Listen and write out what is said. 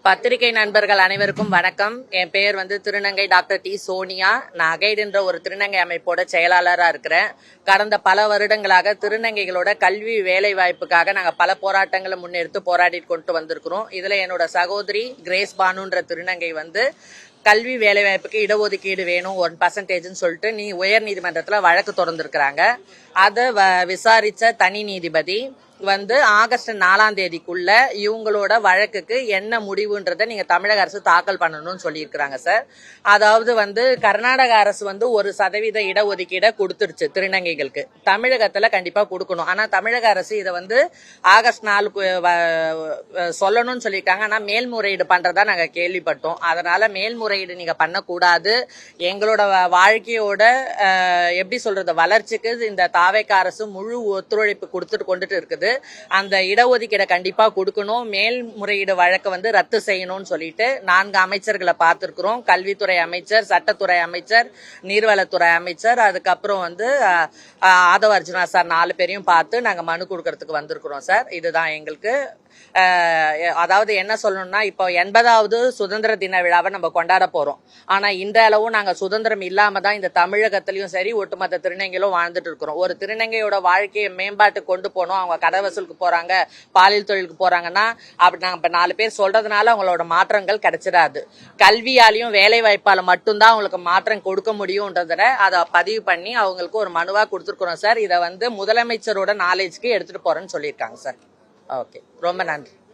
பத்திரிகை நண்பர்கள் அனைவருக்கும் வணக்கம். என் பெயர் திருநங்கை டாக்டர் டி சோனியா. நான் கைடுன்ற ஒரு திருநங்கை அமைப்போட செயலாளராக இருக்கிறேன். கடந்த பல வருடங்களாக திருநங்கைகளோட கல்வி வேலை வாய்ப்புக்காக நாங்கள் பல போராட்டங்களை முன்னெடுத்து போராடி கொண்டு வந்திருக்கிறோம். இதில் என்னோட சகோதரி கிரேஸ் பானுன்ற திருநங்கை கல்வி வேலைவாய்ப்புக்கு இடஒதுக்கீடு வேணும் 1% சொல்லிட்டு உயர் நீதிமன்றத்தில் வழக்கு தொடர்ந்துருக்கிறாங்க. அதை விசாரித்த தனி நீதிபதி ஆகஸ்ட் 4ஆம் தேதிக்குள்ள இவங்களோட வழக்குக்கு என்ன முடிவுன்றதை நீங்க தமிழக அரசு தாக்கல் பண்ணணும்னு சொல்லியிருக்கிறாங்க சார். அதாவது கர்நாடக அரசு 1% இடஒதுக்கீடை கொடுத்துருச்சு திருநங்கைகளுக்கு. தமிழகத்துல கண்டிப்பா கொடுக்கணும். ஆனா தமிழக அரசு இதை ஆகஸ்ட் 4 சொல்லணும்னு சொல்லியிருக்காங்க. ஆனா மேல்முறையீடு பண்றதா நாங்க கேள்விப்பட்டோம். அதனால மேல்முறையீடு நீங்க பண்ணக்கூடாது. எங்களோட வாழ்க்கையோட எப்படி சொல்றது வளர்ச்சிக்கு இந்த தாவேக அரசு முழு ஒத்துழைப்பு கொடுத்துட்டு கொண்டுட்டு இருக்குது. அந்த இடஒதுக்கீடை கண்டிப்பா கொடுக்கணும். மேல்முறையீடு வழக்கை ரத்து செய்யணும்னு சொல்லிட்டு 4 அமைச்சர்களை பார்த்திருக்கிறோம். கல்வித்துறை அமைச்சர், சட்டத்துறை அமைச்சர், நீர்வளத்துறை அமைச்சர், அதுக்கப்புறம் ஆதவ அர்ஜுனா சார் 4 பேரையும் பார்த்து நாங்க மனு கொடுக்கறதுக்கு வந்திருக்கிறோம் சார். இதுதான் எங்களுக்கு அதாவது என்ன சொல்லணும்னா, இப்போ 80வது சுதந்திர தின விழாவை நம்ம கொண்டாட போறோம். ஆனா இன்றளவும் நாங்க சுதந்திரம் இல்லாம தான் இந்த தமிழகத்திலயும் சரி ஒட்டுமொத்த திருநங்கைகளும் வாழ்ந்துட்டு இருக்கிறோம். ஒரு திருநங்கையோட வாழ்க்கையை மேம்பாட்டு கொண்டு போனோம். அவங்க கடை வசூலுக்கு போறாங்க, பாலியல் தொழிலுக்கு போறாங்கன்னா அப்படி நாங்க 4 பேர் சொல்றதுனால அவங்களோட மாற்றங்கள் கிடைச்சிடாது. கல்வியாலையும் வேலை வாய்ப்பால மட்டும்தான் அவங்களுக்கு மாற்றம் கொடுக்க முடியும்ன்றத அதை பதிவு பண்ணி அவங்களுக்கு ஒரு மனுவா கொடுத்துருக்கிறோம் சார். இதை முதலமைச்சரோட நாலேஜ்க்கு எடுத்துட்டு போறேன்னு சொல்லியிருக்காங்க சார். ஓகே, ரொம்ப நன்றி.